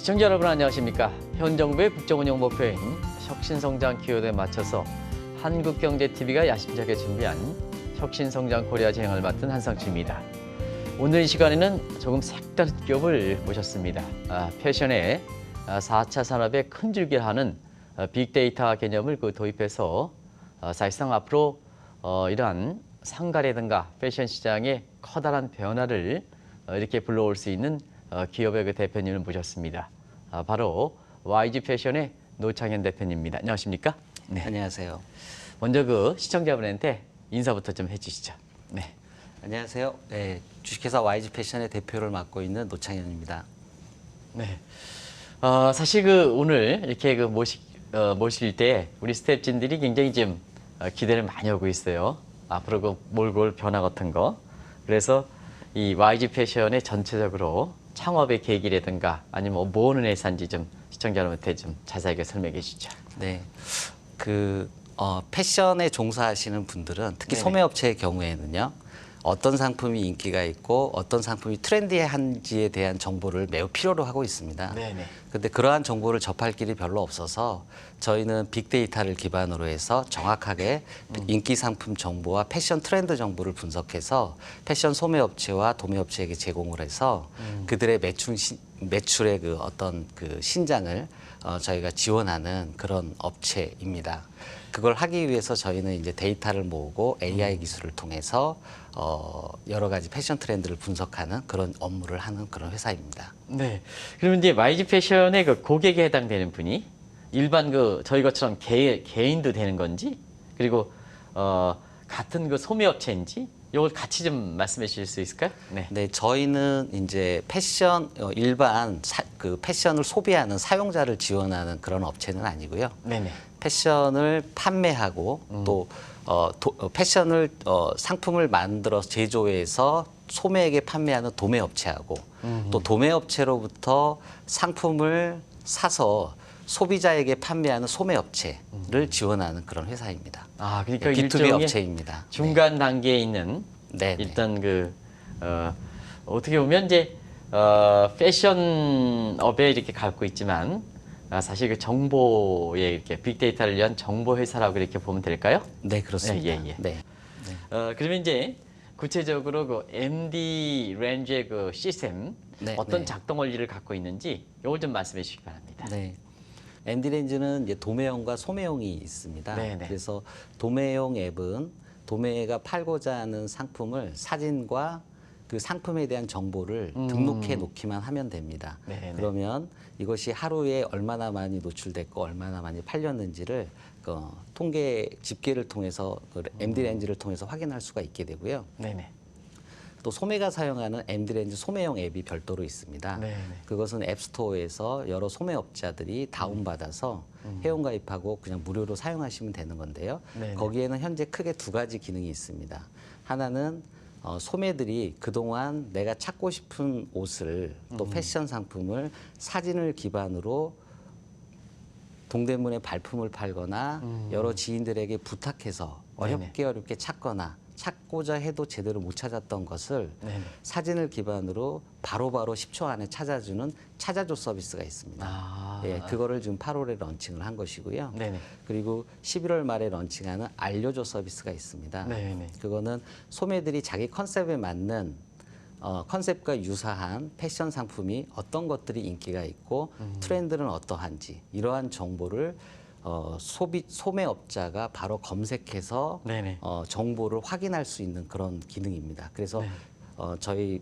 시청자 여러분 안녕하십니까? 현 정부의 국정운영 목표인 혁신성장 키워드에 맞춰서 한국경제TV가 야심차게 준비한 혁신성장 코리아 진행을 맡은 한상추입니다. 오늘 이 시간에는 조금 색다른 기업을 모셨습니다. 패션의 4차 산업의 큰 줄기를 하는 빅데이터 개념을 도입해서 사실상 앞으로 이러한 상가라든가 패션 시장의 커다란 변화를 이렇게 불러올 수 있는 기업의 그 대표님을 모셨습니다. 바로 YG 패션의 노창현 대표님입니다. 안녕하십니까? 네. 안녕하세요. 먼저 그 시청자분한테 인사부터 좀 해주시죠. 네. 안녕하세요. 네, 주식회사 YG 패션의 대표를 맡고 있는 노창현입니다. 네. 사실 오늘 이렇게 모실 때 우리 스태프진들이 굉장히 좀 기대를 많이 하고 있어요. 앞으로 몰고 올 변화 같은 거. 그래서 이 YG 패션의 전체적으로 창업의 계기라든가 아니면 뭐 하는 회사인지 좀 시청자 여러분한테 좀 자세하게 설명해 주시죠. 네. 패션에 종사하시는 분들은 특히 네네. 소매업체의 경우에는요. 어떤 상품이 인기가 있고 어떤 상품이 트렌디한지에 대한 정보를 매우 필요로 하고 있습니다. 네네. 근데 그러한 정보를 접할 길이 별로 없어서 저희는 빅데이터를 기반으로 해서 정확하게 인기 상품 정보와 패션 트렌드 정보를 분석해서 패션 소매업체와 도매업체에게 제공을 해서 그들의 매출의 어떤 신장을 저희가 지원하는 그런 업체입니다. 그걸 하기 위해서 저희는 이제 데이터를 모으고 AI 기술을 통해서 여러 가지 패션 트렌드를 분석하는 그런 업무를 하는 그런 회사입니다. 네. 그러면 이제 YG 패션의 그 고객에 해당되는 분이 일반 저희 것처럼 개인도 되는 건지 그리고 같은 소매업체인지 이걸 같이 좀 말씀해 주실 수 있을까요? 네. 네, 저희는 이제 일반 패션을 소비하는 사용자를 지원하는 그런 업체는 아니고요. 네네. 패션을 판매하고 또 패션을 상품을 만들어서 제조해서 소매에게 판매하는 도매업체하고 또 도매업체로부터 상품을 사서 소비자에게 판매하는 소매업체를 지원하는 그런 회사입니다. 그러니까 B2B 일종의 업체입니다. 중간 단계에 있는 네. 일단 어떻게 보면 이제 패션업에 이렇게 갖고 있지만 사실 그 정보에 이렇게 빅데이터를 위한 정보 회사라고 이렇게 보면 될까요? 네, 그렇습니다. 예. 네. 그러면 이제 구체적으로 MD 렌즈의 시스템 네, 어떤 네. 작동 원리를 갖고 있는지 이걸 좀 말씀해 주시기 바랍니다. 네. MD 렌즈는 이제 도매형과 소매형이 있습니다. 네네. 그래서 도매형 앱은 도매가 팔고자 하는 상품을 사진과 그 상품에 대한 정보를 등록해 놓기만 하면 됩니다. 네네. 그러면 이것이 하루에 얼마나 많이 노출됐고 얼마나 많이 팔렸는지를 통계 집계를 통해서 MD 렌즈를 통해서 확인할 수가 있게 되고요. 네네. 또 소매가 사용하는 MD 렌즈 소매형 앱이 별도로 있습니다. 네네. 그것은 앱스토어에서 여러 소매업자들이 다운받아서 회원가입하고 그냥 무료로 사용하시면 되는 건데요. 네네. 거기에는 현재 크게 두 가지 기능이 있습니다. 하나는 소매들이 그동안 내가 찾고 싶은 옷을 또 패션 상품을 사진을 기반으로 동대문에 발품을 팔거나 여러 지인들에게 부탁해서 어렵게 찾거나 찾고자 해도 제대로 못 찾았던 것을 네네. 사진을 기반으로 바로바로 10초 안에 찾아주는 찾아줘 서비스가 있습니다. 예, 그거를 지금 8월에 런칭을 한 것이고요. 네네. 그리고 11월 말에 런칭하는 알려줘 서비스가 있습니다. 네네. 그거는 소매들이 자기 컨셉에 맞는 컨셉과 유사한 패션 상품이 어떤 것들이 인기가 있고 트렌드는 어떠한지 이러한 정보를 소매업자가 바로 검색해서 네네. 정보를 확인할 수 있는 그런 기능입니다. 그래서 네. 저희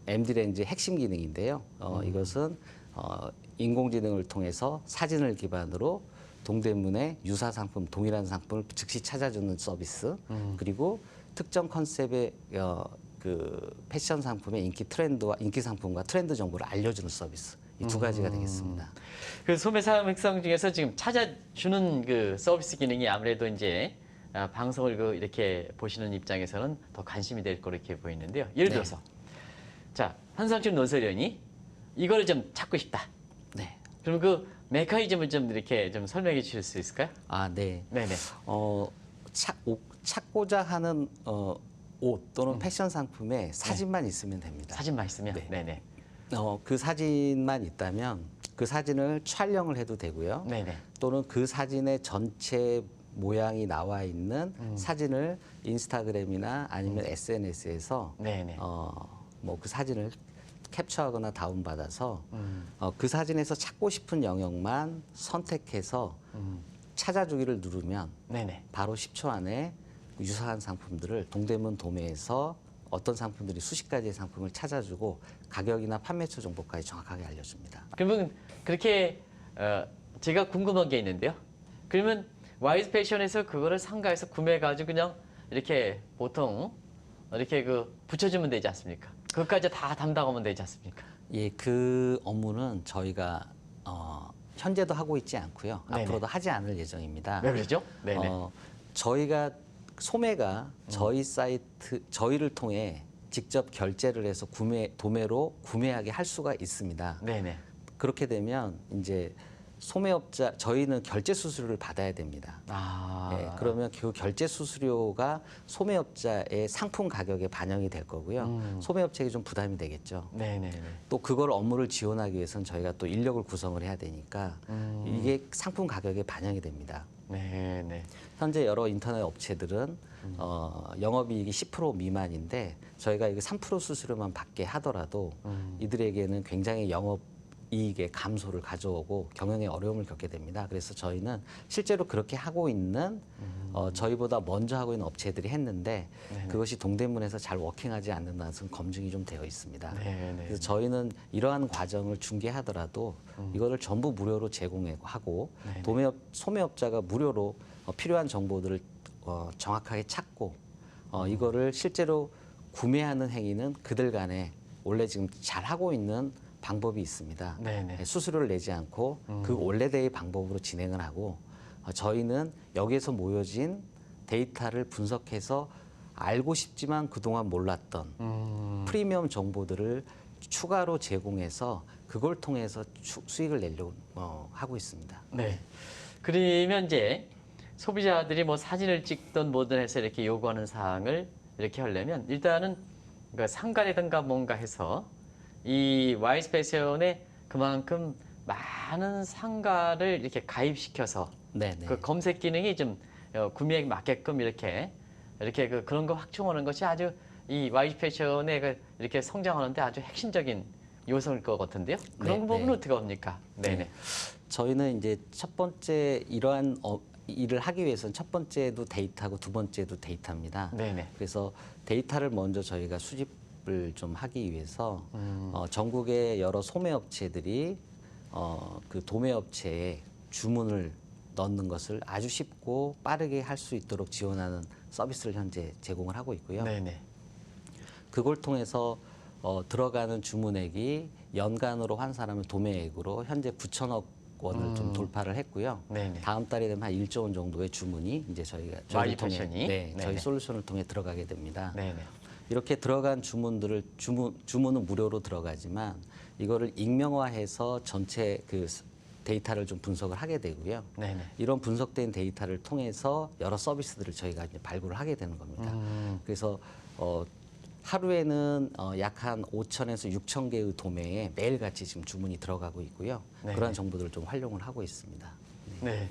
MD 렌즈의 핵심 기능인데요. 이것은 인공지능을 통해서 사진을 기반으로 동대문의 유사 상품, 동일한 상품을 즉시 찾아주는 서비스, 그리고 특정 컨셉의 패션 상품의 인기 상품과 트렌드 정보를 알려주는 서비스. 이 두 가지가 되겠습니다. 그 소매 사용성 중에서 지금 찾아주는 서비스 기능이 아무래도 이제 방송을 이렇게 보시는 입장에서는 더 관심이 될 거로 이렇게 보이는데요. 예를 네. 들어서 자 한상추 논설위원이 이거를 좀 찾고 싶다. 네. 그럼 메커니즘을 좀 이렇게 좀 설명해 주실 수 있을까요? 네. 네네. 찾고자 하는 옷 또는 패션 상품에 사진만 있으면 됩니다. 사진만 있으면. 네. 네네. 그 사진만 있다면 그 사진을 촬영을 해도 되고요. 네네. 또는 그 사진의 전체 모양이 나와 있는 사진을 인스타그램이나 아니면 SNS에서 네네. 뭐 그 사진을 캡처하거나 다운받아서 그 사진에서 찾고 싶은 영역만 선택해서 찾아주기를 누르면 네네. 바로 10초 안에 유사한 상품들을 동대문 도매에서 어떤 상품들이 수십 가지의 상품을 찾아주고 가격이나 판매처 정보까지 정확하게 알려줍니다. 그러면 그렇게 제가 궁금한 게 있는데요. 그러면 와이즈 패션에서 그거를 상가에서 구매해가지고 그냥 이렇게 보통 이렇게 그 붙여주면 되지 않습니까? 그것까지 다 담당하면 되지 않습니까? 예, 그 업무는 저희가 현재도 하고 있지 않고요. 네네. 앞으로도 하지 않을 예정입니다. 왜 그러죠? 네네. 저희가 소매가 저희 사이트 저희를 통해 직접 결제를 해서 도매로 구매하게 할 수가 있습니다. 네네. 그렇게 되면 이제 소매업자 저희는 결제 수수료를 받아야 됩니다. 예, 그러면 그 결제 수수료가 소매업자의 상품 가격에 반영이 될 거고요. 소매업체에게 좀 부담이 되겠죠. 네네네. 또 그걸 업무를 지원하기 위해서는 저희가 또 인력을 구성을 해야 되니까 이게 상품 가격에 반영이 됩니다. 네네. 현재 여러 인터넷 업체들은 영업이익이 10% 미만인데 저희가 이게 3% 수수료만 받게 하더라도 이들에게는 굉장히 영업이익의 감소를 가져오고 경영에 어려움을 겪게 됩니다. 그래서 저희는 실제로 그렇게 하고 있는 저희보다 먼저 하고 있는 업체들이 했는데 네네. 그것이 동대문에서 잘 워킹하지 않는다는 것은 검증이 좀 되어 있습니다. 네네. 그래서 저희는 이러한 과정을 중개하더라도 이거를 전부 무료로 제공하고 네네. 소매업자가 무료로 필요한 정보들을 정확하게 찾고 이거를 실제로 구매하는 행위는 그들 간에 원래 지금 잘 하고 있는 방법이 있습니다. 네네. 수수료를 내지 않고 그 원래대의 방법으로 진행을 하고 저희는 여기에서 모여진 데이터를 분석해서 알고 싶지만 그동안 몰랐던 프리미엄 정보들을 추가로 제공해서 그걸 통해서 수익을 내려고 하고 있습니다. 네. 그러면 이제 소비자들이 뭐 사진을 찍든 뭐든 해서 이렇게 요구하는 사항을 이렇게 하려면 일단은 그 상가라든가 뭔가 해서 이 와이즈 패션에 그만큼 많은 상가를 이렇게 가입시켜서 네네. 그 검색 기능이 좀 구매에 맞게끔 이렇게 그런 거 확충하는 것이 아주 이 와이즈 패션에 이렇게 성장하는데 아주 핵심적인 요소일 것 같은데요. 그런 네, 부분은 네. 어떻게 합니까? 네네. 저희는 이제 첫 번째 이러한 일을 하기 위해서는 첫 번째도 데이터고 두 번째도 데이터입니다. 네네. 그래서 데이터를 먼저 저희가 수집을 좀 하기 위해서 전국의 여러 소매업체들이 그 도매업체에 주문을 넣는 것을 아주 쉽고 빠르게 할 수 있도록 지원하는 서비스를 현재 제공을 하고 있고요. 네네. 그걸 통해서 들어가는 주문액이 연간으로 환산하면 도매액으로 현재 9천억 원을 좀 돌파를 했고요. 네네. 다음 달에 되면 한 1조 원 정도의 주문이 이제 저희를 와이즈 통해 패션이? 네, 저희 네네. 솔루션을 통해 들어가게 됩니다. 네네. 이렇게 들어간 주문은 무료로 들어가지만 이거를 익명화해서 전체 그 데이터를 좀 분석을 하게 되고요. 네네. 이런 분석된 데이터를 통해서 여러 서비스들을 저희가 이제 발굴을 하게 되는 겁니다. 그래서 하루에는 약 한 5천에서 6천 개의 도매에 매일같이 지금 주문이 들어가고 있고요. 네네. 그러한 정보들을 좀 활용을 하고 있습니다. 네.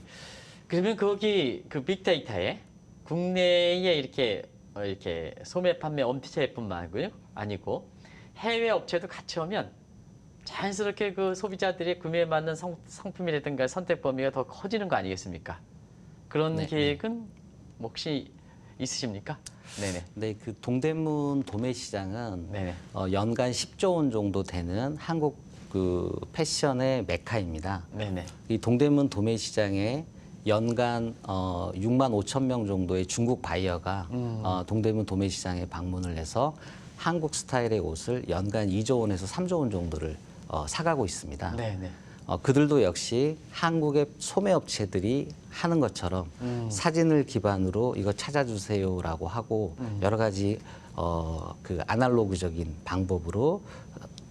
그러면 거기 그 빅데이터에 국내에 이렇게 소매 판매 업체뿐만 아니고 해외 업체도 같이 오면 자연스럽게 그 소비자들이 구매에 맞는 상품이라든가 선택 범위가 더 커지는 거 아니겠습니까? 그런 네, 계획은 혹시 있으십니까? 네네. 네, 그 동대문 도매 시장은 네네. 연간 10조 원 정도 되는 한국 그 패션의 메카입니다. 네네. 이 동대문 도매 시장에 연간 6만 5천 명 정도의 중국 바이어가 동대문 도매 시장에 방문을 해서 한국 스타일의 옷을 연간 2조 원에서 3조 원 정도를 사가고 있습니다. 네네. 그들도 역시 한국의 소매업체들이 하는 것처럼 사진을 기반으로 이거 찾아주세요라고 하고 여러 가지 그 아날로그적인 방법으로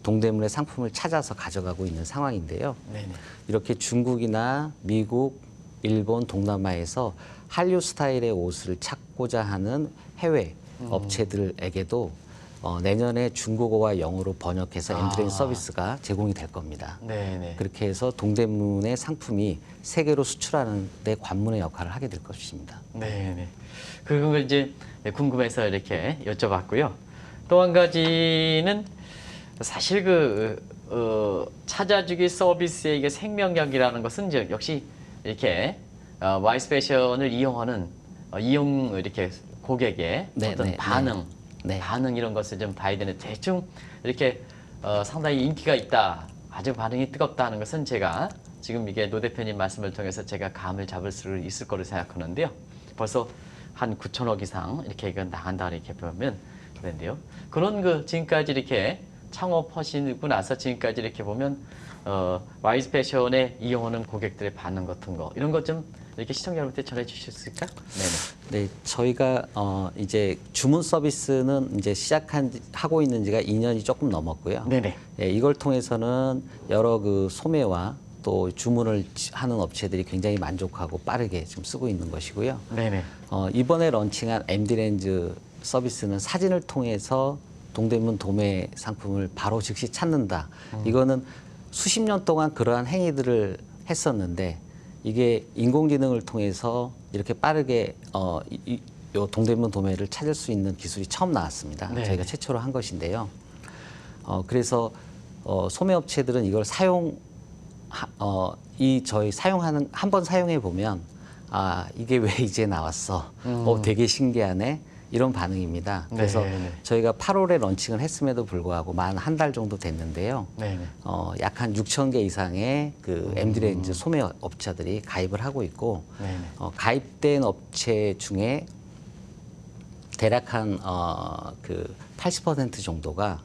동대문의 상품을 찾아서 가져가고 있는 상황인데요. 네네. 이렇게 중국이나 미국, 일본, 동남아에서 한류 스타일의 옷을 찾고자 하는 해외 업체들에게도 내년에 중국어와 영어로 번역해서 엠드레인 아. 서비스가 제공이 될 겁니다. 네네. 그렇게 해서 동대문의 상품이 세계로 수출하는 데 관문의 역할을 하게 될 것입니다. 네네. 그걸 이제 궁금해서 이렇게 여쭤봤고요. 또 한 가지는 사실 찾아주기 서비스의 이게 생명력이라는 것은 이제 역시 이렇게 와이스 패션을 이용하는 이용 이렇게 고객의 네, 어떤 네, 반응, 네. 반응 이런 것을 좀 봐야 되는데 대충 이렇게 상당히 인기가 있다, 아주 반응이 뜨겁다 하는 것은 제가 지금 이게 노 대표님 말씀을 통해서 제가 감을 잡을 수 있을 거로 생각하는데요. 벌써 한 9천억 이상 이렇게 이거 나간다 이렇게 보면 되는데요. 그런 지금까지 이렇게 창업하시고 나서 지금까지 이렇게 보면 와이즈 패션에 이용하는 고객들의 반응 같은 거 이런 것 좀 이렇게 시청자 여러분께 전해 주실 수 있을까? 네네. 네, 저희가 이제 주문 서비스는 이제 하고 있는 지가 2년이 조금 넘었고요. 네네. 예, 이걸 통해서는 여러 소매와 또 주문을 하는 업체들이 굉장히 만족하고 빠르게 지금 쓰고 있는 것이고요. 네네. 이번에 런칭한 MD렌즈 서비스는 사진을 통해서 동대문 도매 상품을 바로 즉시 찾는다. 이거는 수십 년 동안 그러한 행위들을 했었는데 이게 인공지능을 통해서 이렇게 빠르게 요 동대문 도매를 찾을 수 있는 기술이 처음 나왔습니다. 네. 저희가 최초로 한 것인데요. 그래서 소매업체들은 이걸 저희 사용하는 한 번 사용해 보면 이게 왜 이제 나왔어? 되게 신기하네. 이런 반응입니다. 그래서 네네. 저희가 8월에 런칭을 했음에도 불구하고 만 한 달 정도 됐는데요. 네네. 약 한 6천 개 이상의 MD렌즈 소매 업체들이 가입을 하고 있고 네네. 가입된 업체 중에 대략 한 80% 정도가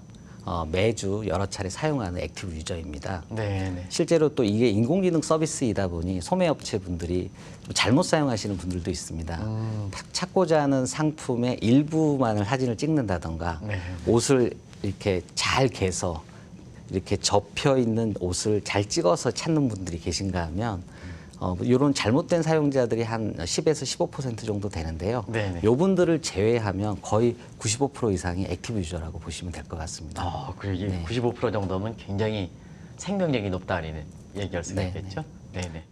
매주 여러 차례 사용하는 액티브 유저입니다. 네네. 실제로 또 이게 인공지능 서비스이다 보니 소매업체 분들이 잘못 사용하시는 분들도 있습니다. 찾고자 하는 상품의 일부만을 사진을 찍는다던가 네. 옷을 이렇게 잘 개서 이렇게 접혀 있는 옷을 잘 찍어서 찾는 분들이 계신가 하면 이런 잘못된 사용자들이 한 10에서 15% 정도 되는데요. 네네. 요분들을 제외하면 거의 95% 이상이 액티브 유저라고 보시면 될 것 같습니다. 그리고 이게 네. 95% 정도면 굉장히 생명력이 높다 이런 얘기할 수가 네, 있겠죠. 네네.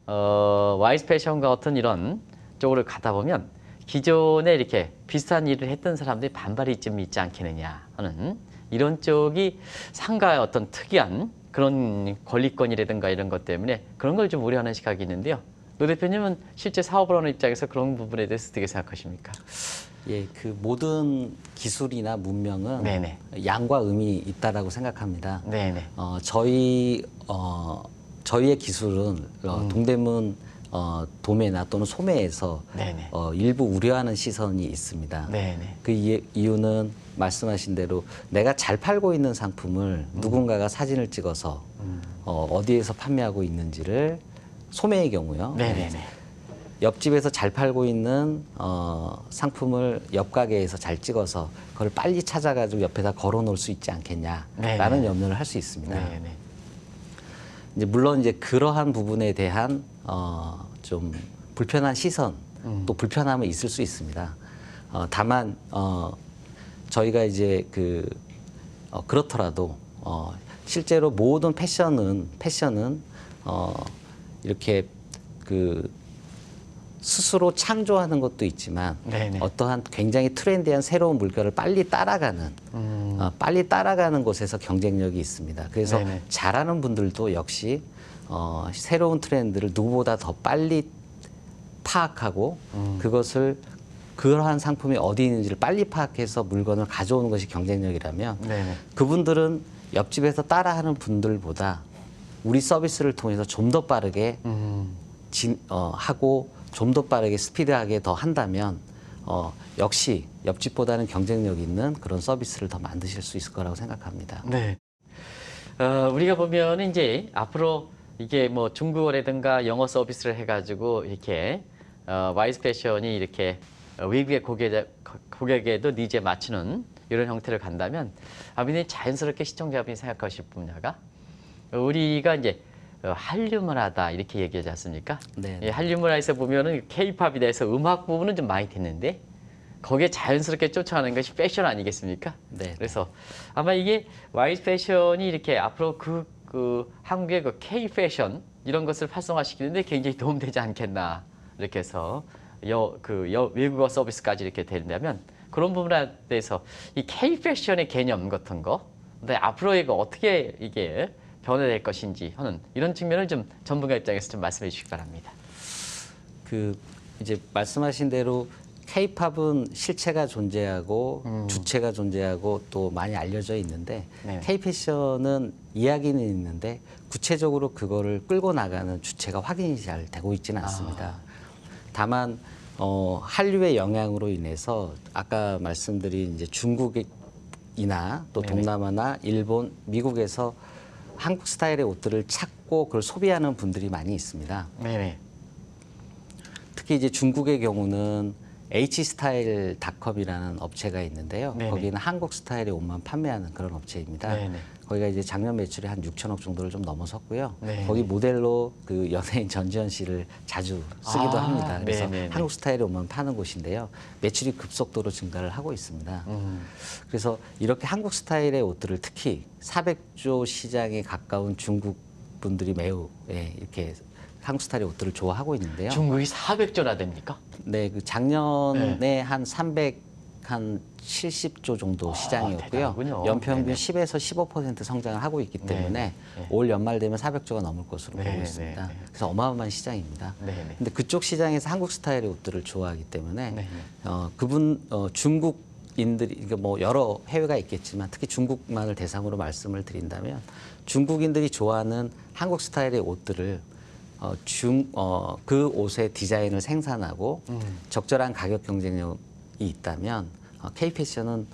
와이즈 패션과 같은 이런 쪽으로 가다 보면 기존에 이렇게 비슷한 일을 했던 사람들이 반발이 좀 있지 않겠느냐 하는 이런 쪽이 상가의 어떤 특이한 그런 권리권이라든가 이런 것 때문에 그런 걸 좀 우려하는 시각이 있는데요. 노 대표님은 실제 사업을 하는 입장에서 그런 부분에 대해서 어떻게 생각하십니까? 예, 모든 기술이나 문명은 네네. 양과 음이 있다라고 생각합니다. 네네. 저희의 기술은 동대문 도매나 또는 소매에서 네네. 일부 우려하는 시선이 있습니다. 네네. 그 이유는 말씀하신 대로 내가 잘 팔고 있는 상품을 누군가가 사진을 찍어서 어디에서 판매하고 있는지를 소매의 경우요. 네네네. 옆집에서 잘 팔고 있는 상품을 옆 가게에서 잘 찍어서 그걸 빨리 찾아가지고 옆에다 걸어놓을 수 있지 않겠냐라는 네네. 염려를 할 수 있습니다. 네네. 물론 이제 그러한 부분에 대한 좀 불편한 시선 또 불편함은 있을 수 있습니다. 다만 저희가 이제 그렇더라도 실제로 모든 패션은 이렇게 스스로 창조하는 것도 있지만 네네. 어떠한 굉장히 트렌디한 새로운 물결을 빨리 따라가는 곳에서 경쟁력이 있습니다. 그래서 네네. 잘하는 분들도 역시 새로운 트렌드를 누구보다 더 빨리 파악하고 그것을 그러한 상품이 어디 있는지를 빨리 파악해서 물건을 가져오는 것이 경쟁력이라면 네네. 그분들은 옆집에서 따라하는 분들보다 우리 서비스를 통해서 좀 더 빠르게 하고 좀 더 빠르게 스피드하게 더 한다면 역시 옆집보다는 경쟁력 있는 그런 서비스를 더 만드실 수 있을 거라고 생각합니다. 네. 우리가 보면 이제 앞으로 이게 뭐 중국어라든가 영어 서비스를 해가지고 이렇게 와이즈 패션이 이렇게 외국의 고객에도 니즈에 맞추는 이런 형태를 간다면 아버님 자연스럽게 시청자분이 생각하실 분야가 우리가 이제 한류 문화다 이렇게 얘기하지 않습니까? 네. 예, 한류 문화에서 보면은 K-팝에 대해서 음악 부분은 좀 많이 됐는데 거기에 자연스럽게 쫓아가는 것이 패션 아니겠습니까? 네. 그래서 아마 이게 와이즈 패션이 이렇게 앞으로 그 한국의 그 K 패션 이런 것을 활성화시키는데 굉장히 도움되지 않겠나 이렇게 해서 외국어 서비스까지 이렇게 된다면 그런 부분에 대해서 이 K 패션의 개념 같은 거, 근데 앞으로 이거 어떻게 이게 변화될 것인지 하는 이런 측면을 좀 전문가 입장에서 좀 말씀해 주시기 바랍니다. 그 이제 말씀하신 대로 K-팝은 실체가 존재하고 주체가 존재하고 또 많이 알려져 있는데 네. K-패션은 이야기는 있는데 구체적으로 그거를 끌고 나가는 주체가 확인이 잘 되고 있지는 않습니다. 다만 한류의 영향으로 인해서 아까 말씀드린 이제 중국이나 또 네네. 동남아나 일본, 미국에서 한국 스타일의 옷들을 찾고 그걸 소비하는 분들이 많이 있습니다. 네네. 특히 이제 중국의 경우는 H스타일닷컴이라는 업체가 있는데요. 네네. 거기는 한국 스타일의 옷만 판매하는 그런 업체입니다. 네네. 거기가 이제 작년 매출이 한 6천억 정도를 좀 넘어섰고요. 네네. 거기 모델로 그 연예인 전지현 씨를 자주 쓰기도 합니다. 그래서 네네네. 한국 스타일의 옷만 파는 곳인데요. 매출이 급속도로 증가를 하고 있습니다. 그래서 이렇게 한국 스타일의 옷들을 특히 400조 시장에 가까운 중국 분들이 매우 이렇게 한국 스타일의 옷들을 좋아하고 있는데요. 중국이 400조나 됩니까? 네, 그 작년에 한 370조 정도 시장이었고요. 대단하군요. 연평균 네네. 10에서 15% 성장을 하고 있기 때문에 네네. 올 연말 되면 400조가 넘을 것으로 네네. 보고 있습니다. 네네. 그래서 어마어마한 시장입니다. 네네. 근데 그쪽 시장에서 한국 스타일의 옷들을 좋아하기 때문에 네네. 중국인들이 그러니까 뭐 여러 해외가 있겠지만 특히 중국만을 대상으로 말씀을 드린다면 중국인들이 좋아하는 한국 스타일의 옷들을 그 옷의 디자인을 생산하고 적절한 가격 경쟁력이 있다면 K-패션은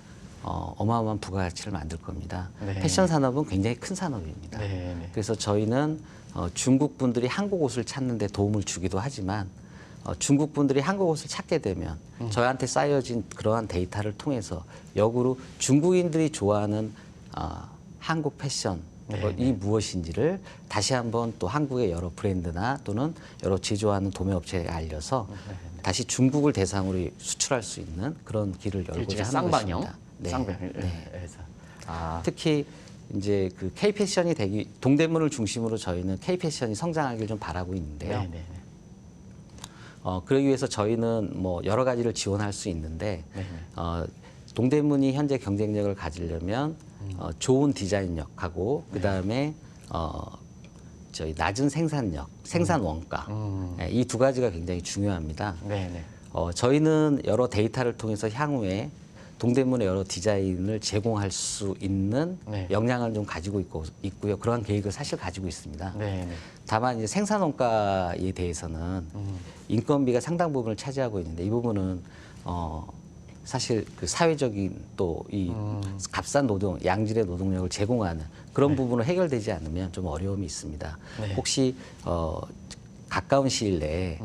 어마어마한 부가가치를 만들 겁니다. 네. 패션 산업은 굉장히 큰 산업입니다. 네. 그래서 저희는 중국 분들이 한국 옷을 찾는 데 도움을 주기도 하지만 중국 분들이 한국 옷을 찾게 되면 저희한테 쌓여진 그러한 데이터를 통해서 역으로 중국인들이 좋아하는 한국 패션 이 무엇인지를 다시 한번 또 한국의 여러 브랜드나 또는 여러 제조하는 도매업체에 알려서 다시 중국을 대상으로 수출할 수 있는 그런 길을 열고자 하는 쌍방향. 것입니다. 네. 쌍방향. 네. 그래서 특히 이제 그 K 패션이 동대문을 중심으로 저희는 K 패션이 성장하기를 좀 바라고 있는데요. 네네. 그러기 위해서 저희는 뭐 여러 가지를 지원할 수 있는데 네네. 동대문이 현재 경쟁력을 가지려면 좋은 디자인력하고 그다음에 저희 낮은 생산력, 생산 원가 이 두 가지가 굉장히 중요합니다. 네네. 저희는 여러 데이터를 통해서 향후에 동대문의 여러 디자인을 제공할 수 있는 네. 역량을 좀 가지고 있고요. 그러한 계획을 사실 가지고 있습니다. 네네. 다만 이제 생산 원가에 대해서는 인건비가 상당 부분을 차지하고 있는데 이 부분은 사실 그 사회적인 또 이 값싼 양질의 노동력을 제공하는 그런 부분으로 해결되지 않으면 좀 어려움이 있습니다. 네. 혹시 가까운 시일 내에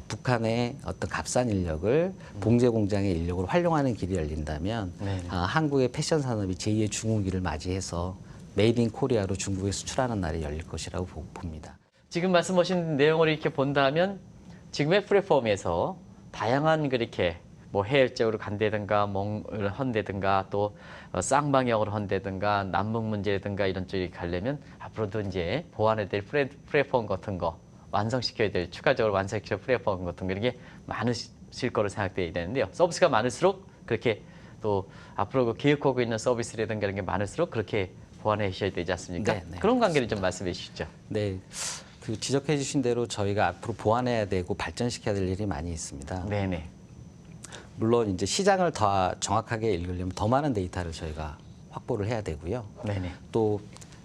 북한의 어떤 값싼 인력을 봉제 공장의 인력으로 활용하는 길이 열린다면 네. 한국의 패션 산업이 제2의 중흥기를 맞이해서 메이드 인 코리아로 중국에 수출하는 날이 열릴 것이라고 봅니다. 지금 말씀하신 내용을 이렇게 본다면 지금의 플랫폼에서 다양한 그렇게 뭐 해외적으로 간다든가 멍을 한다든가 또 쌍방향으로 한다든가 남북 문제든가 이런 쪽이 가려면 앞으로도 이제 보완해야 될 플랫폼 같은 거 완성시켜야 될 추가적으로 완성시킬 플랫폼 같은 거 이런 게 많으실 거로 생각돼야 되는데요. 서비스가 많을수록 그렇게 또 앞으로 그 계획하고 있는 서비스라든가 이런 게 많을수록 그렇게 보완해 주셔야 되지 않습니까? 네, 네, 그런 관계를 좀 말씀해 주시죠. 네, 그 지적해 주신 대로 저희가 앞으로 보완해야 되고 발전시켜야 될 일이 많이 있습니다. 네네. 물론 이제 시장을 더 정확하게 읽으려면 더 많은 데이터를 저희가 확보를 해야 되고요. 네네. 또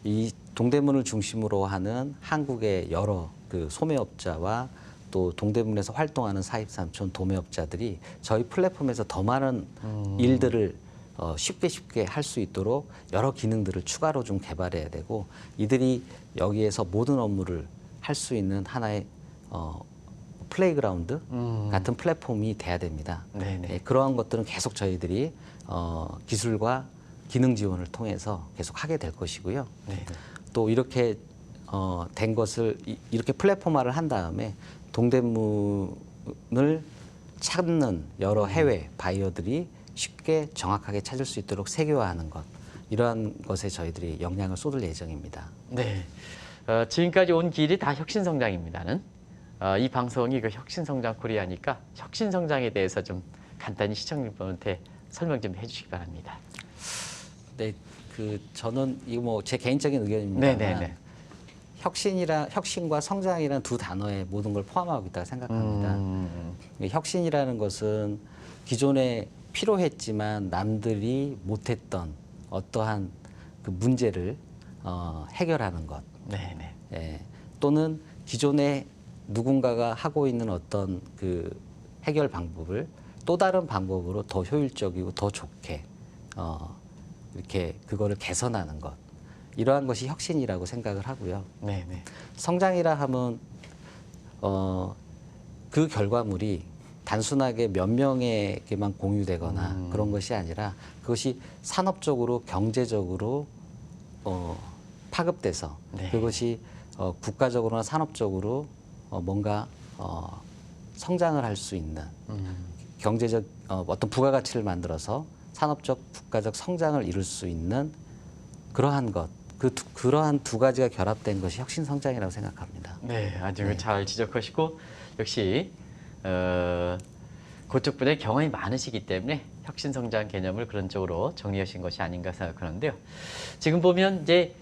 이 동대문을 중심으로 하는 한국의 여러 그 소매업자와 또 동대문에서 활동하는 사입삼촌 도매업자들이 저희 플랫폼에서 더 많은 일들을 쉽게 할 수 있도록 여러 기능들을 추가로 좀 개발해야 되고 이들이 여기에서 모든 업무를 할 수 있는 하나의 플레이그라운드 같은 플랫폼이 돼야 됩니다. 네네. 네, 그러한 것들은 계속 저희들이 기술과 기능 지원을 통해서 계속 하게 될 것이고요. 네. 또 이렇게 된 것을 이렇게 플랫폼화를 한 다음에 동대문을 찾는 여러 해외 바이어들이 쉽게 정확하게 찾을 수 있도록 세계화하는 것, 이러한 것에 저희들이 역량을 쏟을 예정입니다. 네. 지금까지 온 길이 다 혁신성장입니다는. 이 방송이 그 혁신성장 코리아니까 혁신성장에 대해서 좀 간단히 시청자분한테 설명 좀 해주시기 바랍니다. 네, 저는 이거 뭐 제 개인적인 의견입니다만 네네네. 혁신과 성장이라는 두 단어에 모든 걸 포함하고 있다고 생각합니다. 혁신이라는 것은 기존에 필요했지만 남들이 못했던 어떠한 그 문제를 해결하는 것, 네네. 예, 또는 기존에 누군가가 하고 있는 어떤 그 해결 방법을 또 다른 방법으로 더 효율적이고 더 좋게 이렇게 그거를 개선하는 것, 이러한 것이 혁신이라고 생각을 하고요. 네네. 성장이라 하면 그 결과물이 단순하게 몇 명에게만 공유되거나 그런 것이 아니라 그것이 산업적으로 경제적으로 파급돼서 네. 그것이 국가적으로나 산업적으로 뭔가 성장을 할 수 있는 경제적 어떤 부가가치를 만들어서 산업적 국가적 성장을 이룰 수 있는 그러한 것, 그러한 두 가지가 결합된 것이 혁신성장이라고 생각합니다. 네, 아주 네. 잘 지적하시고 역시 그쪽 분의 경험이 많으시기 때문에 혁신성장 개념을 그런 쪽으로 정리하신 것이 아닌가 생각하는데요. 지금 보면 이제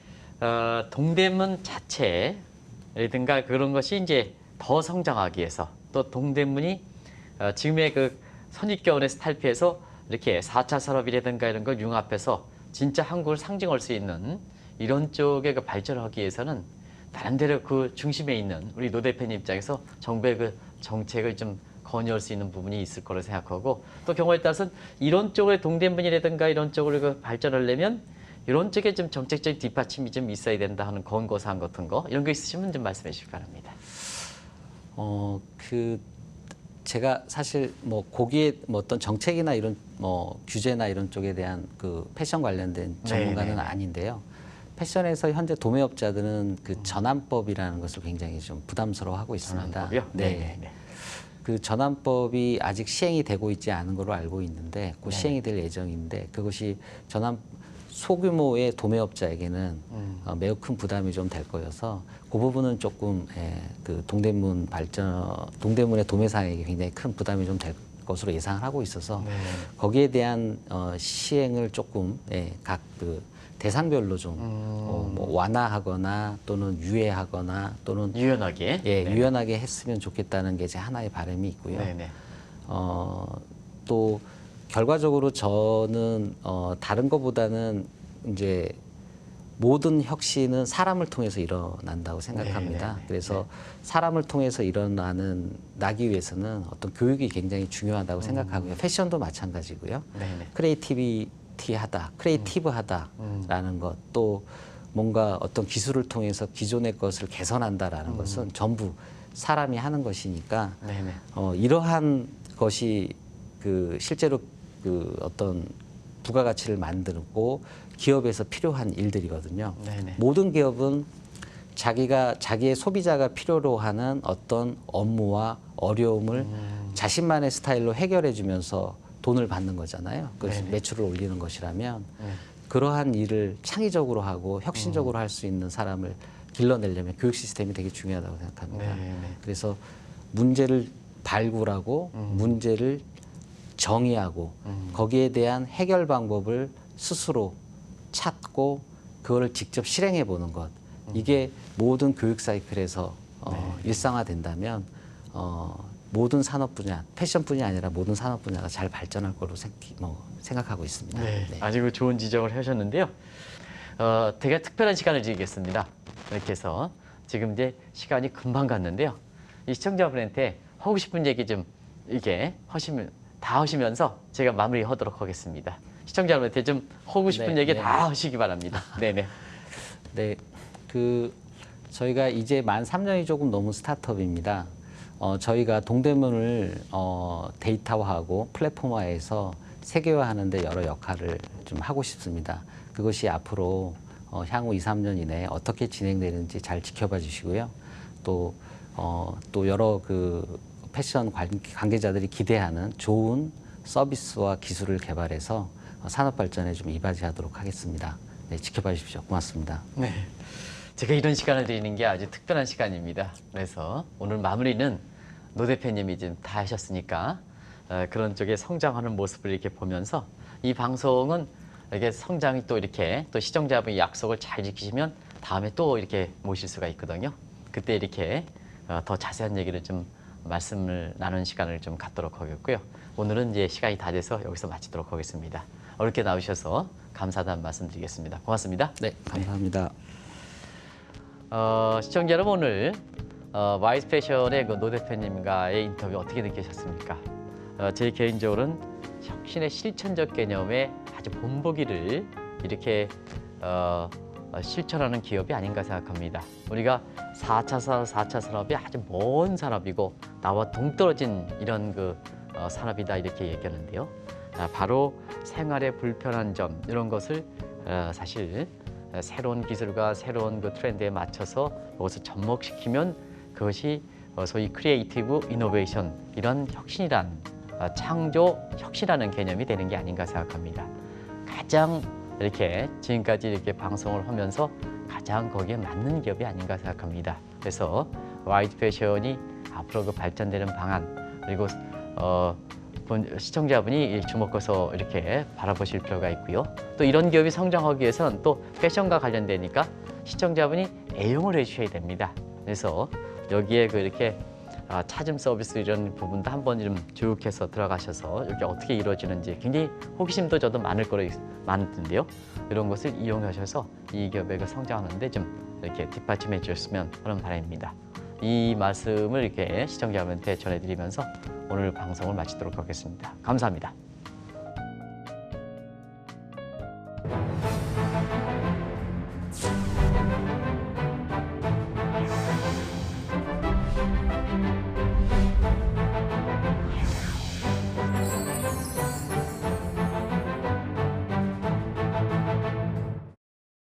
동대문 자체라든가 그런 것이 이제 더 성장하기 위해서 또 동대문이 지금의 그 선입견에서 탈피해서 이렇게 4차 산업이라든가 이런 걸 융합해서 진짜 한국을 상징할 수 있는 이런 쪽에 그 발전을 하기 위해서는 나름대로 그 중심에 있는 우리 노 대표님 입장에서 정부의 그 정책을 좀 건의할 수 있는 부분이 있을 거로 생각하고 또 경우에 따라서는 이런 쪽의 동대문이라든가 이런 쪽으로 그 발전하려면 이런 쪽에 좀 정책적인 뒷받침이 좀 있어야 된다 하는 권고사항 같은 거 이런 거 있으시면 좀 말씀해 주시기 바랍니다. 제가 사실 뭐 거기에 뭐 어떤 정책이나 이런 뭐 규제나 이런 쪽에 대한 그 패션 관련된 전문가는 네네네. 아닌데요. 패션에서 현재 도매업자들은 그 전환법이라는 것을 굉장히 좀 부담스러워하고 있습니다. 전환법이요? 네. 네네네. 그 전환법이 아직 시행이 되고 있지 않은 걸로 알고 있는데 곧 네네. 시행이 될 예정인데 그것이 소규모의 도매업자에게는 매우 큰 부담이 좀 될 거여서 그 부분은 조금 그 동대문의 도매상에게 굉장히 큰 부담이 좀 될 것으로 예상을 하고 있어서 네. 거기에 대한 시행을 조금 각 그 대상별로 좀 뭐 완화하거나 또는 유예하거나 또는 유연하게. 네. 유연하게 했으면 좋겠다는 게 제 하나의 바람이 있고요. 네네. 또 결과적으로 저는 다른 것보다는 이제 모든 혁신은 사람을 통해서 일어난다고 생각합니다. 네네네. 그래서 사람을 통해서 나기 위해서는 어떤 교육이 굉장히 중요하다고 생각하고요. 패션도 마찬가지고요. 네네. 크리에이티브하다라는 것, 또 뭔가 어떤 기술을 통해서 기존의 것을 개선한다라는 것은 전부 사람이 하는 것이니까 네네. 이러한 것이 그 실제로 그 어떤 부가가치를 만들고 기업에서 필요한 일들이거든요. 네네. 모든 기업은 자기의 소비자가 필요로 하는 어떤 업무와 어려움을 자신만의 스타일로 해결해 주면서 돈을 받는 거잖아요. 그래서 네네. 매출을 올리는 것이라면 네. 그러한 일을 창의적으로 하고 혁신적으로 할 수 있는 사람을 길러내려면 교육 시스템이 되게 중요하다고 생각합니다. 네네. 그래서 문제를 발굴하고 문제를 정의하고 거기에 대한 해결 방법을 스스로 찾고 그거를 직접 실행해 보는 것, 이게 모든 교육 사이클에서 일상화된다면 모든 산업 분야, 패션뿐이 아니라 모든 산업 분야가 잘 발전할 거로 생각하고 있습니다. 네, 네. 아주 좋은 지적을 하셨는데요. 되게 특별한 시간을 드리겠습니다. 이렇게 해서 지금 이제 시간이 금방 갔는데요. 이 시청자분한테 하고 싶은 얘기 좀 이게 하시면서 제가 마무리하도록 하겠습니다. 시청자분한테 좀 하고 싶은 네, 얘기 네, 다 하시기 바랍니다. 네네. 네, 저희가 이제 만 3년이 조금 넘은 스타트업입니다. 저희가 동대문을 데이터화하고 플랫폼화해서 세계화하는 데 여러 역할을 좀 하고 싶습니다. 그것이 앞으로 향후 2, 3년 이내에 어떻게 진행되는지 잘 지켜봐 주시고요. 또 여러 그 패션 관계자들이 기대하는 좋은 서비스와 기술을 개발해서 산업 발전에 좀 이바지하도록 하겠습니다. 네, 지켜봐 주십시오. 고맙습니다. 네. 제가 이런 시간을 드리는 게 아주 특별한 시간입니다. 그래서 오늘 마무리는 노 대표님이 지금 다 하셨으니까 그런 쪽에 성장하는 모습을 이렇게 보면서 이 방송은 이게 성장이 또 이렇게 또 시청자분이 약속을 잘 지키시면 다음에 또 이렇게 모실 수가 있거든요. 그때 이렇게 더 자세한 얘기를 좀 말씀을 나누는 시간을 좀 갖도록 하겠고요. 오늘은 이제 시간이 다 돼서 여기서 마치도록 하겠습니다. 어렵게 나오셔서 감사하다는 말씀 드리겠습니다. 고맙습니다. 네, 감사합니다. 시청자 여러분, 오늘 와이즈 패션의 그 노 대표님과의 인터뷰 어떻게 느끼셨습니까? 제 개인적으로는 혁신의 실천적 개념의 아주 본보기를 이렇게 실천하는 기업이 아닌가 생각합니다. 우리가 4차 산업이 아주 먼 산업이고 나와 동떨어진 이런 산업이다 이렇게 얘기하는데요. 바로 생활의 불편한 점 이런 것을 사실 새로운 기술과 새로운 트렌드에 맞춰서 이것을 접목시키면 그것이 소위 크리에이티브 이노베이션 이런 혁신이란 창조 혁신이라는 개념이 되는 게 아닌가 생각합니다. 가장 이렇게 지금까지 이렇게 방송을 하면서 가장 거기에 맞는 기업이 아닌가 생각합니다. 그래서 와이즈 패션이 앞으로 발전되는 방안 그리고 시청자분이 주목해서 이렇게 바라보실 필요가 있고요. 또 이런 기업이 성장하기 위해서는 또 패션과 관련되니까 시청자분이 애용을 해주셔야 됩니다. 그래서 여기에 이렇게 찾음 서비스 이런 부분도 한번 좀 쭉 해서 들어가셔서 이게 어떻게 이루어지는지 굉장히 호기심도 저도 많은데요. 이런 것을 이용하셔서 이 기업의 성장하는데 좀 이렇게 뒷받침해 주셨으면 하는 바람입니다. 이 말씀을 이렇게 시청자분한테 전해드리면서 오늘 방송을 마치도록 하겠습니다. 감사합니다.